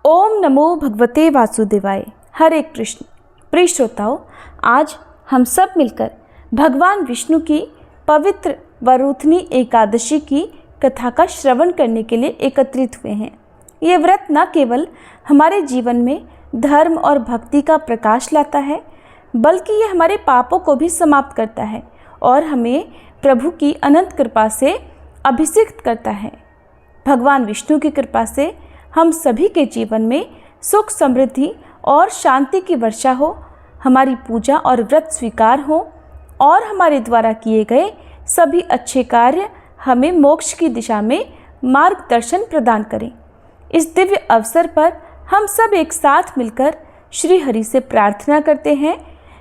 ओम नमो भगवते वासुदेवाय। हरे कृष्ण। प्रिय श्रोताओं, आज हम सब मिलकर भगवान विष्णु की पवित्र वरूथनी एकादशी की कथा का श्रवण करने के लिए एकत्रित हुए हैं। ये व्रत न केवल हमारे जीवन में धर्म और भक्ति का प्रकाश लाता है, बल्कि ये हमारे पापों को भी समाप्त करता है और हमें प्रभु की अनंत कृपा से अभिषिक्त करता है। भगवान विष्णु की कृपा से हम सभी के जीवन में सुख, समृद्धि और शांति की वर्षा हो, हमारी पूजा और व्रत स्वीकार हो और हमारे द्वारा किए गए सभी अच्छे कार्य हमें मोक्ष की दिशा में मार्गदर्शन प्रदान करें। इस दिव्य अवसर पर हम सब एक साथ मिलकर श्री हरि से प्रार्थना करते हैं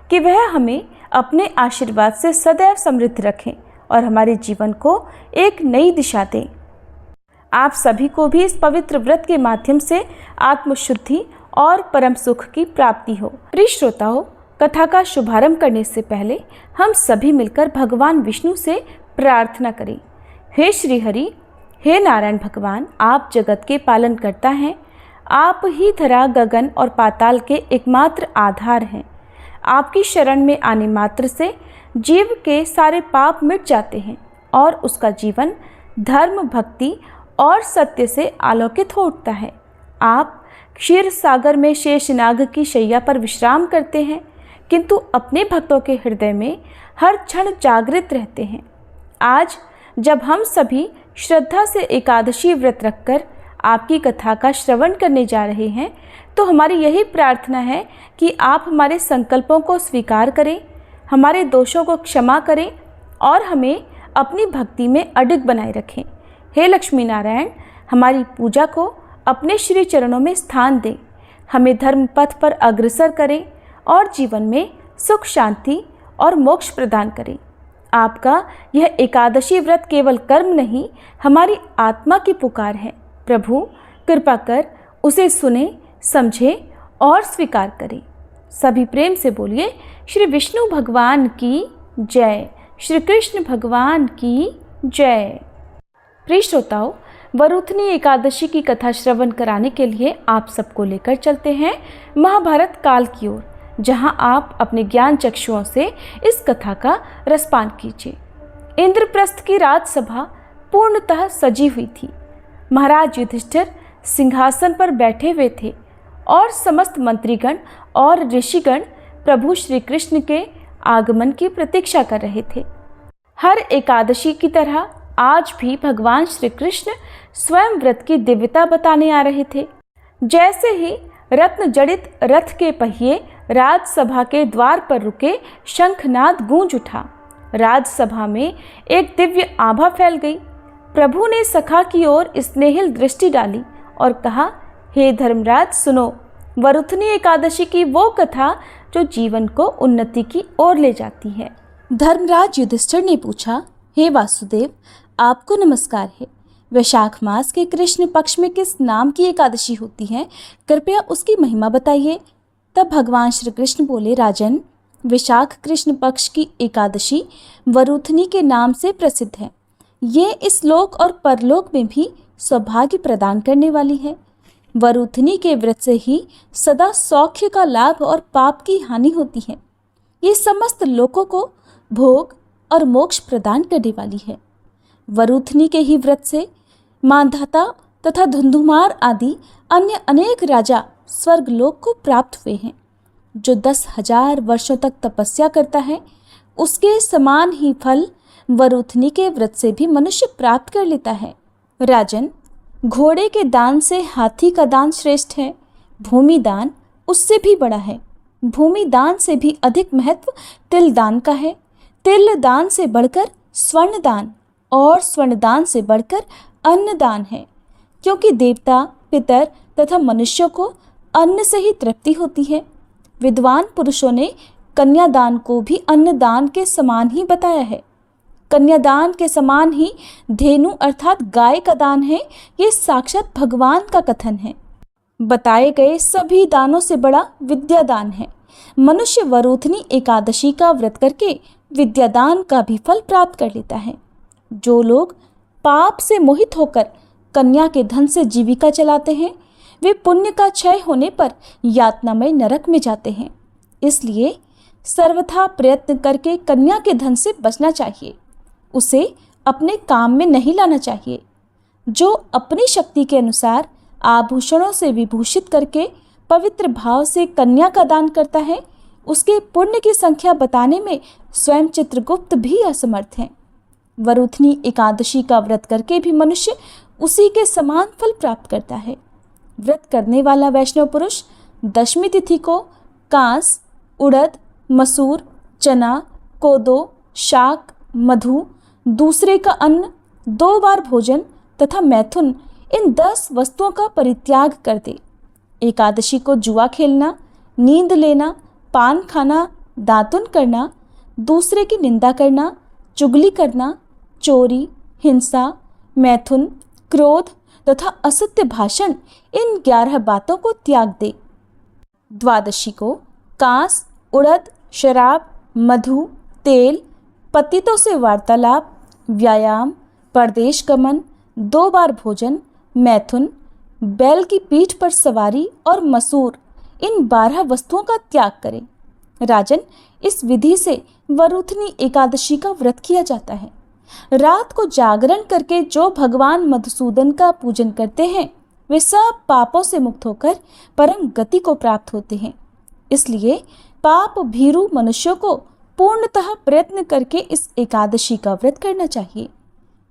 कि वह हमें अपने आशीर्वाद से सदैव समृद्ध रखें और हमारे जीवन को एक नई दिशा दें। आप सभी को भी इस पवित्र व्रत के माध्यम से आत्मशुद्धि और परम सुख की प्राप्ति हो। प्रिय श्रोताओं, कथा का शुभारंभ करने से पहले हम सभी मिलकर भगवान विष्णु से प्रार्थना करें। हे श्री हरि, हे नारायण भगवान, आप जगत के पालन करता हैं। आप ही धरा, गगन और पाताल के एकमात्र आधार हैं। आपकी शरण में आने मात्र से जीव के सारे पाप मिट जाते हैं और उसका जीवन धर्म, भक्ति और सत्य से आलोकित हो उठता है। आप क्षीर सागर में शेषनाग की शैया पर विश्राम करते हैं, किंतु अपने भक्तों के हृदय में हर क्षण जागृत रहते हैं। आज जब हम सभी श्रद्धा से एकादशी व्रत रखकर आपकी कथा का श्रवण करने जा रहे हैं, तो हमारी यही प्रार्थना है कि आप हमारे संकल्पों को स्वीकार करें, हमारे दोषों को क्षमा करें और हमें अपनी भक्ति में अडिग बनाए रखें। हे लक्ष्मी नारायण, हमारी पूजा को अपने श्री चरणों में स्थान दें, हमें धर्म पथ पर अग्रसर करें और जीवन में सुख, शांति और मोक्ष प्रदान करें। आपका यह एकादशी व्रत केवल कर्म नहीं, हमारी आत्मा की पुकार है। प्रभु कृपा कर उसे सुने, समझे और स्वीकार करें। सभी प्रेम से बोलिए श्री विष्णु भगवान की जय, श्री कृष्ण भगवान की जय। प्रिय श्रोताओं, वरूथनी एकादशी की कथा श्रवण कराने के लिए आप सबको लेकर चलते हैं महाभारत काल की ओर, जहां आप अपने ज्ञान चक्षुओं से इस कथा का रसपान कीजिए। इंद्रप्रस्थ की राजसभा पूर्णतः सजी हुई थी। महाराज युधिष्ठिर सिंहासन पर बैठे हुए थे और समस्त मंत्रीगण और ऋषिगण प्रभु श्री कृष्ण के आगमन की प्रतीक्षा कर रहे थे। हर एकादशी की तरह आज भी भगवान श्री कृष्ण स्वयं व्रत की दिव्यता बताने आ रहे थे। जैसे ही रत्न जड़ित रथ के पहिए राजसभा के द्वार पर रुके, शंखनाद गूंज उठा। राजसभा में एक दिव्य आभा फैल गई। प्रभु ने सखा की ओर स्नेहिल दृष्टि डाली और कहा, हे धर्मराज, सुनो वरूथनी एकादशी की वो कथा जो जीवन को उन्नति की ओर ले जाती है। धर्मराज युधिष्ठिर ने पूछा, हे वासुदेव, आपको नमस्कार है। वैशाख मास के कृष्ण पक्ष में किस नाम की एकादशी होती है? कृपया उसकी महिमा बताइए। तब भगवान श्री कृष्ण बोले, राजन, वैशाख कृष्ण पक्ष की एकादशी वरूथनी के नाम से प्रसिद्ध है। ये इस लोक और परलोक में भी सौभाग्य प्रदान करने वाली है। वरूथनी के व्रत से ही सदा सौख्य का लाभ और पाप की हानि होती है। ये समस्त लोकों को भोग और मोक्ष प्रदान करने वाली है। वरूथनी के ही व्रत से मांधाता तथा धुंधुमार आदि अन्य अनेक राजा स्वर्गलोक को प्राप्त हुए हैं। जो 10,000 वर्षों तक तपस्या करता है, उसके समान ही फल वरूथनी के व्रत से भी मनुष्य प्राप्त कर लेता है। राजन, घोड़े के दान से हाथी का दान श्रेष्ठ है। भूमि दान उससे भी बड़ा है। भूमि दान से भी अधिक महत्व तिल दान का है। तिल दान से बढ़कर स्वर्ण दान और स्वर्ण दान से बढ़कर अन्न दान है, क्योंकि देवता, पितर तथा मनुष्यों को अन्न से ही तृप्ति होती है। विद्वान पुरुषों ने कन्यादान को भी अन्नदान के समान ही बताया है। कन्यादान के समान ही धेनु अर्थात गाय का दान है। ये साक्षात भगवान का कथन है। बताए गए सभी दानों से बड़ा विद्यादान है। मनुष्य वरूथनी एकादशी का व्रत करके विद्यादान का भी फल प्राप्त कर लेता है। जो लोग पाप से मोहित होकर कन्या के धन से जीविका चलाते हैं, वे पुण्य का क्षय होने पर यातनामय नरक में जाते हैं। इसलिए सर्वथा प्रयत्न करके कन्या के धन से बचना चाहिए, उसे अपने काम में नहीं लाना चाहिए। जो अपनी शक्ति के अनुसार आभूषणों से विभूषित करके पवित्र भाव से कन्या का दान करता है, उसके पुण्य की संख्या बताने में स्वयं चित्रगुप्त भी असमर्थ हैं। वरुथनी एकादशी का व्रत करके भी मनुष्य उसी के समान फल प्राप्त करता है। व्रत करने वाला वैष्णव पुरुष दशमी तिथि को कांस, उड़द, मसूर, चना, कोदो, शाक, मधु, दूसरे का अन्न, 2 बार भोजन तथा मैथुन, इन 10 वस्तुओं का परित्याग कर दे। एकादशी को जुआ खेलना, नींद लेना, पान खाना, दातुन करना, दूसरे की निंदा करना, चुगली करना, चोरी, हिंसा, मैथुन, क्रोध तथा असत्य भाषण, इन 11 बातों को त्याग दे। द्वादशी को कांस, उड़द, शराब, मधु, तेल, पतितों से वार्तालाप, व्यायाम, परदेश गमन, 2 बार भोजन, मैथुन, बैल की पीठ पर सवारी और मसूर, इन 12 वस्तुओं का त्याग करें। राजन, इस विधि से वरुथनी एकादशी का व्रत किया जाता है। रात को जागरण करके जो भगवान मधुसूदन का पूजन करते हैं, वे सब पापों से मुक्त होकर परम गति को प्राप्त होते हैं। इसलिए पाप भीरु मनुष्यों को पूर्णतः प्रयत्न करके इस एकादशी का व्रत करना चाहिए।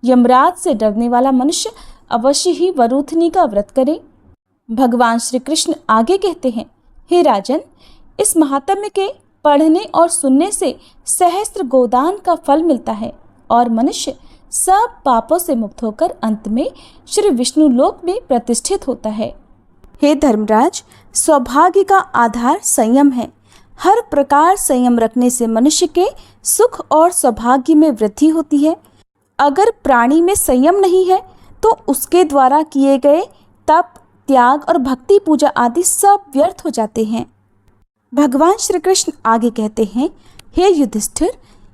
यमराज से डरने वाला मनुष्य अवश्य ही वरुथनी का व्रत करे। भगवान श्री कृष्ण आगे कहते हैं, हे राजन, इस महात्म्य के पढ़ने और सुनने से सहस्त्र गोदान का फल मिलता है और मनुष्य सब पापों से मुक्त होकर अंत में श्री विष्णु लोक में प्रतिष्ठित होता है। हे धर्मराज, सौभाग्य का आधार संयम है। हर प्रकार संयम रखने से मनुष्य के सुख और सौभाग्य में वृद्धि होती है। अगर प्राणी में संयम नहीं है तो उसके द्वारा किए गए तप, त्याग और भक्ति पूजा आदि सब व्यर्थ हो जाते हैं। भगवान श्री कृष्ण आगे कहते हैं, हे युधिष्ठिर,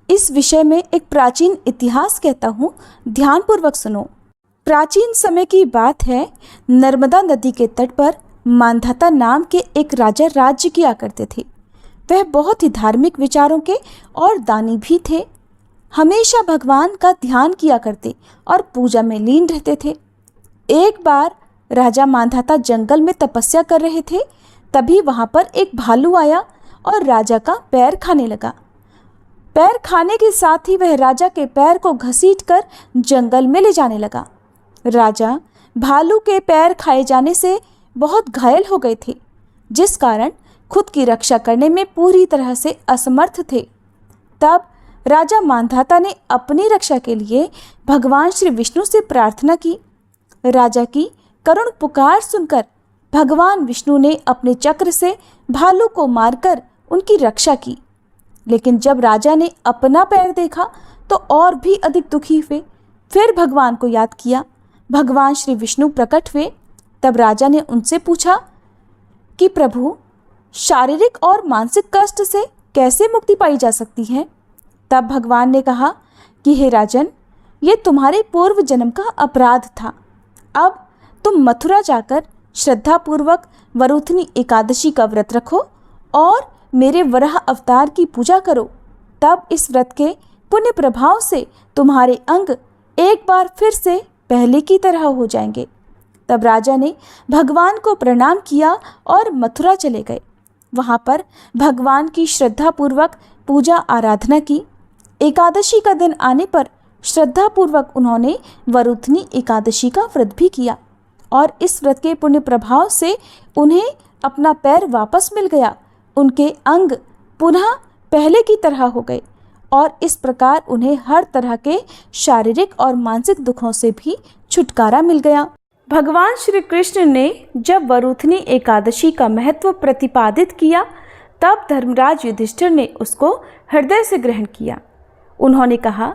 इस विषय में एक प्राचीन इतिहास कहता हूँ, ध्यानपूर्वक सुनो। प्राचीन समय की बात है। नर्मदा नदी के तट पर मांधाता नाम के एक राजा राज्य किया करते थे। वह बहुत ही धार्मिक विचारों के और दानी भी थे। हमेशा भगवान का ध्यान किया करते और पूजा में लीन रहते थे। एक बार राजा मांधाता जंगल में तपस्या कर रहे थे। तभी वहां पर एक भालू आया और राजा का पैर खाने लगा। पैर खाने के साथ ही वह राजा के पैर को घसीटकर जंगल में ले जाने लगा। राजा भालू के पैर खाए जाने से बहुत घायल हो गए थे, जिस कारण खुद की रक्षा करने में पूरी तरह से असमर्थ थे। तब राजा मांधाता ने अपनी रक्षा के लिए भगवान श्री विष्णु से प्रार्थना की। राजा की करुण पुकार सुनकर भगवान विष्णु ने अपने चक्र से भालू को मारकर उनकी रक्षा की। लेकिन जब राजा ने अपना पैर देखा तो और भी अधिक दुखी हुए। फिर भगवान को याद किया। भगवान श्री विष्णु प्रकट हुए। तब राजा ने उनसे पूछा कि प्रभु, शारीरिक और मानसिक कष्ट से कैसे मुक्ति पाई जा सकती है? तब भगवान ने कहा कि हे राजन, ये तुम्हारे पूर्व जन्म का अपराध था। अब तुम मथुरा जाकर श्रद्धापूर्वक वरुथनी एकादशी का व्रत रखो और मेरे वराह अवतार की पूजा करो। तब इस व्रत के पुण्य प्रभाव से तुम्हारे अंग एक बार फिर से पहले की तरह हो जाएंगे। तब राजा ने भगवान को प्रणाम किया और मथुरा चले गए। वहाँ पर भगवान की श्रद्धापूर्वक पूजा आराधना की। एकादशी का दिन आने पर श्रद्धापूर्वक उन्होंने वरुथनी एकादशी का व्रत भी किया और इस व्रत के पुण्य प्रभाव से उन्हें अपना पैर वापस मिल गया। उनके अंग पुनः पहले की तरह हो गए और इस प्रकार उन्हें हर तरह के शारीरिक और मानसिक दुखों से भी छुटकारा मिल गया। भगवान श्री कृष्ण ने जब वरुथनी एकादशी का महत्व प्रतिपादित किया, तब धर्मराज युधिष्ठिर ने उसको हृदय से ग्रहण किया। उन्होंने कहा,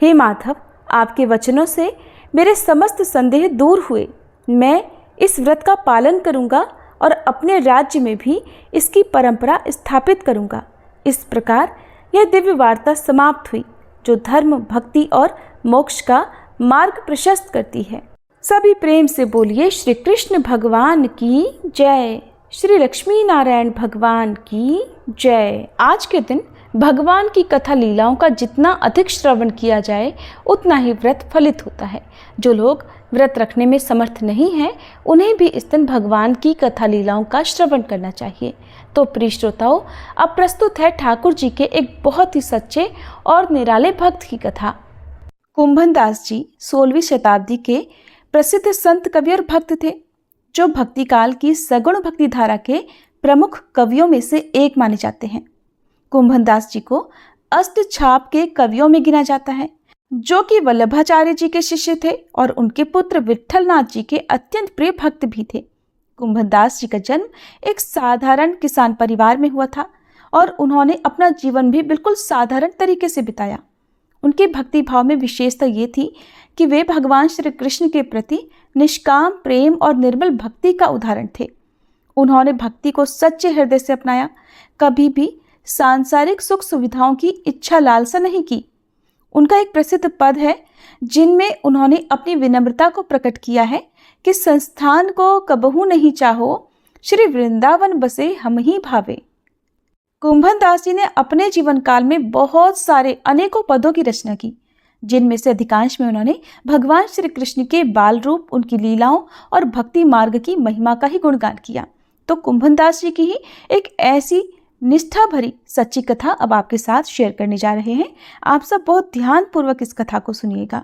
हे माधव, आपके वचनों से मेरे समस्त संदेह दूर हुए। मैं इस व्रत का पालन करूंगा और अपने राज्य में भी इसकी परंपरा स्थापित करूंगा। इस प्रकार यह दिव्य वार्ता समाप्त हुई, जो धर्म, भक्ति और मोक्ष का मार्ग प्रशस्त करती है। सभी प्रेम से बोलिए श्री कृष्ण भगवान की जय, श्री लक्ष्मी नारायण भगवान की जय। आज के दिन भगवान की कथा लीलाओं का जितना अधिक श्रवण किया जाए उतना ही व्रत फलित होता है। जो लोग व्रत रखने में समर्थ नहीं हैं उन्हें भी इस दिन भगवान की कथा लीलाओं का श्रवण करना चाहिए। तो प्रिय श्रोताओं, अब प्रस्तुत है ठाकुर जी के एक बहुत ही सच्चे और निराले भक्त की कथा। कुंभन दास जी 16वीं शताब्दी के प्रसिद्ध संत कवि और भक्त थे, जो भक्ति काल की सगुण भक्ति धारा के प्रमुख कवियों में से एक माने जाते हैं। कुंभन दास जी को अष्टछाप के कवियों में गिना जाता है, जो कि वल्लभाचार्य जी के शिष्य थे और उनके पुत्र विट्ठलनाथ जी के अत्यंत प्रिय भक्त भी थे। कुंभन दास जी का जन्म एक साधारण किसान परिवार में हुआ था और उन्होंने अपना जीवन भी बिल्कुल साधारण तरीके से बिताया। उनके भक्ति भाव में विशेषता ये थी कि वे भगवान श्री कृष्ण के प्रति निष्काम प्रेम और निर्मल भक्ति का उदाहरण थे। उन्होंने भक्ति को सच्चे हृदय से अपनाया, कभी भी सांसारिक सुख सुविधाओं की इच्छा लालसा नहीं की। उनका एक प्रसिद्ध पद है जिनमें उन्होंने अपनी विनम्रता को प्रकट किया है कि संस्थान को कबहू नहीं चाहो, श्री वृंदावन बसे हम ही भावे। कुंभन दास जी ने अपने जीवन काल में बहुत सारे अनेकों पदों की रचना की, जिनमें से अधिकांश में उन्होंने भगवान श्री कृष्ण के बाल रूप, उनकी लीलाओं और भक्ति मार्ग की महिमा का ही गुणगान किया। तो कुंभन दास जी की ही एक ऐसी निष्ठा भरी सच्ची कथा अब आपके साथ शेयर करने जा रहे हैं। आप सब बहुत ध्यान पूर्वक इस कथा को सुनिएगा।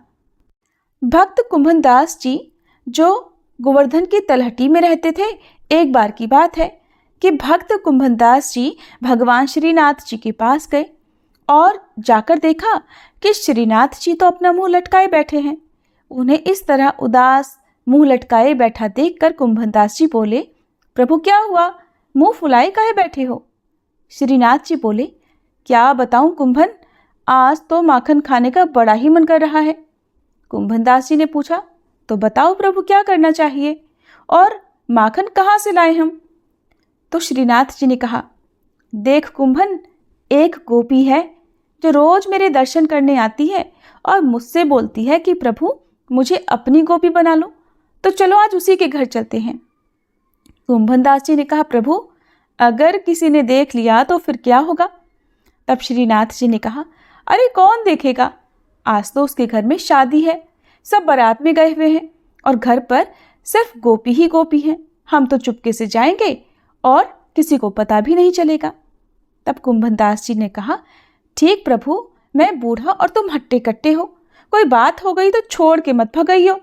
भक्त कुंभन दास जी जो गोवर्धन की तलहटी में रहते थे, एक बार की बात है कि भक्त कुंभन दास जी भगवान श्रीनाथ जी के पास गए और जाकर देखा कि श्रीनाथ जी तो अपना मुंह लटकाए बैठे हैं। उन्हें इस तरह उदास मुंह लटकाए बैठा देखकर कुंभन दास जी बोले, प्रभु क्या हुआ, मुंह फुलाए काहे बैठे हो? श्रीनाथ जी बोले, क्या बताऊं कुंभन, आज तो माखन खाने का बड़ा ही मन कर रहा है। कुंभन दास जी ने पूछा, तो बताओ प्रभु क्या करना चाहिए और माखन कहाँ से लाए हम? तो श्रीनाथ जी ने कहा, देख कुंभन, एक गोपी है जो रोज मेरे दर्शन करने आती है और मुझसे बोलती है कि प्रभु मुझे अपनी गोपी बना लो, तो चलो आज उसी के घर चलते हैं। कुंभन दास जी ने कहा, प्रभु अगर किसी ने देख लिया तो फिर क्या होगा? तब श्रीनाथ जी ने कहा, अरे कौन देखेगा, आज तो उसके घर में शादी है, सब बारात में गए हुए हैं और घर पर सिर्फ गोपी ही गोपी हैं। हम तो चुपके से जाएंगे और किसी को पता भी नहीं चलेगा। तब कुंभन दास जी ने कहा, ठीक प्रभु, मैं बूढ़ा और तुम हट्टे कट्टे हो, कोई बात हो गई तो छोड़ के मत भगाइयो।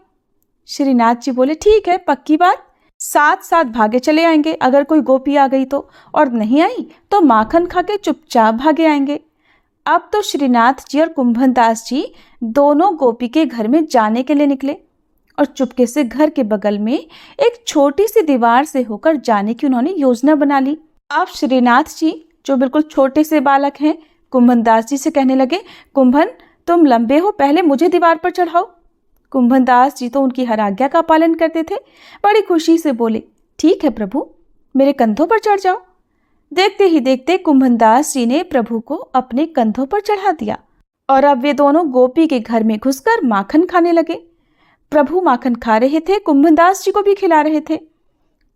श्रीनाथ जी बोले, ठीक है, पक्की बात, साथ साथ भागे चले आएंगे। अगर कोई गोपी आ गई तो, और नहीं आई तो माखन खा के चुपचाप भागे आएंगे। अब तो श्रीनाथ जी और कुंभन दास जी दोनों गोपी के घर में जाने के लिए निकले और चुपके से घर के बगल में एक छोटी सी दीवार से होकर जाने की उन्होंने योजना बना ली। अब श्रीनाथ जी जो बिल्कुल छोटे से बालक हैं, कुंभन दास जी से कहने लगे, कुंभन तुम लंबे हो, पहले मुझे दीवार पर चढ़ाओ। कुंभन दास जी तो उनकी हर आज्ञा का पालन करते थे, बड़ी खुशी से बोले, ठीक है प्रभु, मेरे कंधों पर चढ़ जाओ। देखते ही देखते कुंभन दास जी ने प्रभु को अपने कंधों पर चढ़ा दिया और अब वे दोनों गोपी के घर में घुसकर माखन खाने लगे। प्रभु माखन खा रहे थे, कुंभन दास जी को भी खिला रहे थे।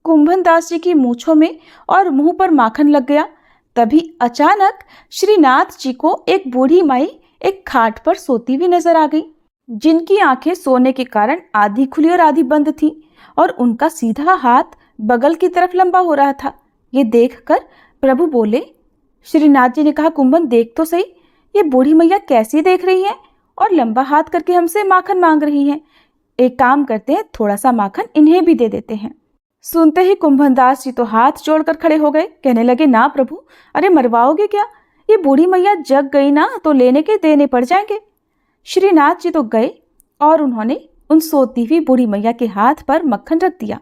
कुंभन दास जी की मूंछों में और मुंह पर माखन लग गया। तभी अचानक श्रीनाथ जी को एक बूढ़ी माई एक खाट पर सोती हुई नजर आ गई, जिनकी आंखें सोने के कारण आधी खुली और आधी बंद थी और उनका सीधा हाथ बगल की तरफ लंबा हो रहा था। ये देखकर प्रभु बोले, श्रीनाथ जी ने कहा, कुंभन देख तो सही, ये बूढ़ी मैया कैसी देख रही है और लंबा हाथ करके हमसे माखन मांग रही हैं। एक काम करते हैं, थोड़ा सा माखन इन्हें भी दे देते हैं। सुनते ही कुंभन दास जी तो हाथ जोड़कर खड़े हो गए, कहने लगे, ना प्रभु, अरे मरवाओगे क्या? ये बूढ़ी मैया जग गई ना तो लेने के देने पड़ जाएंगे। श्रीनाथ जी तो गए और उन्होंने उन सोती हुई बूढ़ी मैया के हाथ पर मक्खन रख दिया।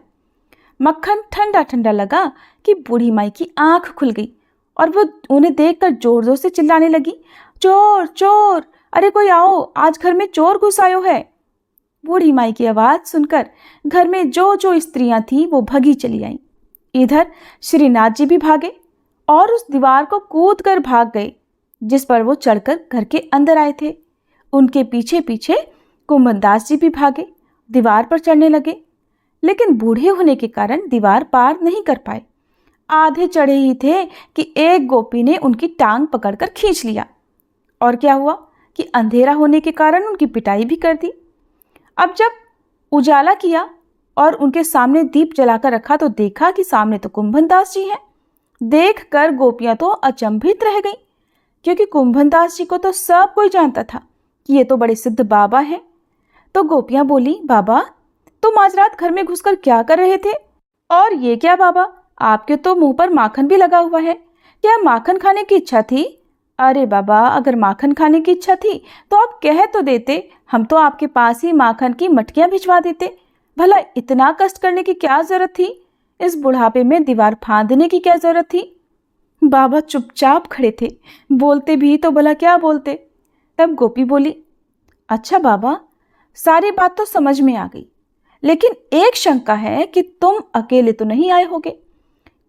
मक्खन ठंडा ठंडा लगा कि बूढ़ी माई की आंख खुल गई और वो उन्हें देखकर जोर जोर से चिल्लाने लगी, चोर चोर, अरे कोई आओ, आज घर में चोर घुस आयो है। बूढ़ी माई की आवाज सुनकर घर में जो जो स्त्रियां थी वो भगी चली आईं। इधर श्रीनाथ जी भी भागे और उस दीवार को कूद कर भाग गए जिस पर वो चढ़कर घर के अंदर आए थे। उनके पीछे पीछे कुंभन दास जी भी भागे दीवार पर चढ़ने लगे, लेकिन बूढ़े होने के कारण दीवार पार नहीं कर पाए। आधे चढ़े ही थे कि एक गोपी ने उनकी टांग पकड़कर खींच लिया, और क्या हुआ कि अंधेरा होने के कारण उनकी पिटाई भी कर दी। अब जब उजाला किया और उनके सामने दीप जलाकर रखा तो देखा कि सामने तो कुंभन दास जी हैं। देखकर गोपियां तो अचंभित रह गईं, क्योंकि कुंभन दास जी को तो सब कोई जानता था कि ये तो बड़े सिद्ध बाबा हैं। तो गोपियां बोली, बाबा तुम आज रात घर में घुसकर क्या कर रहे थे? और ये क्या बाबा, आपके तो मुंह पर माखन भी लगा हुआ है, क्या माखन खाने की इच्छा थी? अरे बाबा, अगर माखन खाने की इच्छा थी तो आप कह तो देते, हम तो आपके पास ही माखन की मटकियां भिजवा देते। भला इतना कष्ट करने की क्या जरूरत थी? इस बुढ़ापे में दीवार फांदने की क्या जरूरत थी? बाबा चुपचाप खड़े थे, बोलते भी तो भला क्या बोलते। तब गोपी बोली, अच्छा बाबा, सारी बात तो समझ में आ गई, लेकिन एक शंका है कि तुम अकेले तो नहीं आए होगे,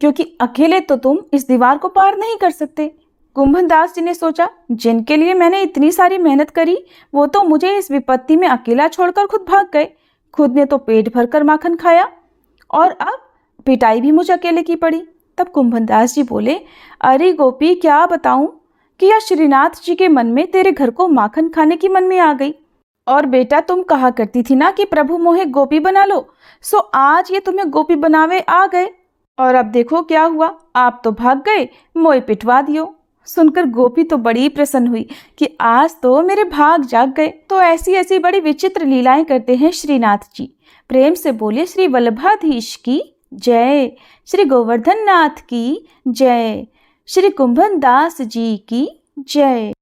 क्योंकि अकेले तो तुम इस दीवार को पार नहीं कर सकते। कुंभन दास जी ने सोचा, जिनके लिए मैंने इतनी सारी मेहनत करी वो तो मुझे इस विपत्ति में अकेला छोड़कर खुद भाग गए। खुद ने तो पेट भरकर माखन खाया और अब पिटाई भी मुझे अकेले की पड़ी। तब कुंभन दास जी बोले, अरे गोपी, क्या बताऊं कि यह श्रीनाथ जी के मन में तेरे घर को माखन खाने की मन में आ गई। और बेटा, तुम कहा करती थी ना कि प्रभु मोहे गोपी बना लो, सो आज ये तुम्हें गोपी बनावे आ गए, और अब देखो क्या हुआ, आप तो भाग गए, मोए पिटवा दियो। सुनकर गोपी तो बड़ी प्रसन्न हुई कि आज तो मेरे भाग जाग गए। तो ऐसी ऐसी बड़ी विचित्र लीलाएं करते हैं श्रीनाथ जी। प्रेम से बोले श्री वल्लभाधीश की जय, श्री गोवर्धन नाथ की जय, श्री कुंभन दास जी की जय।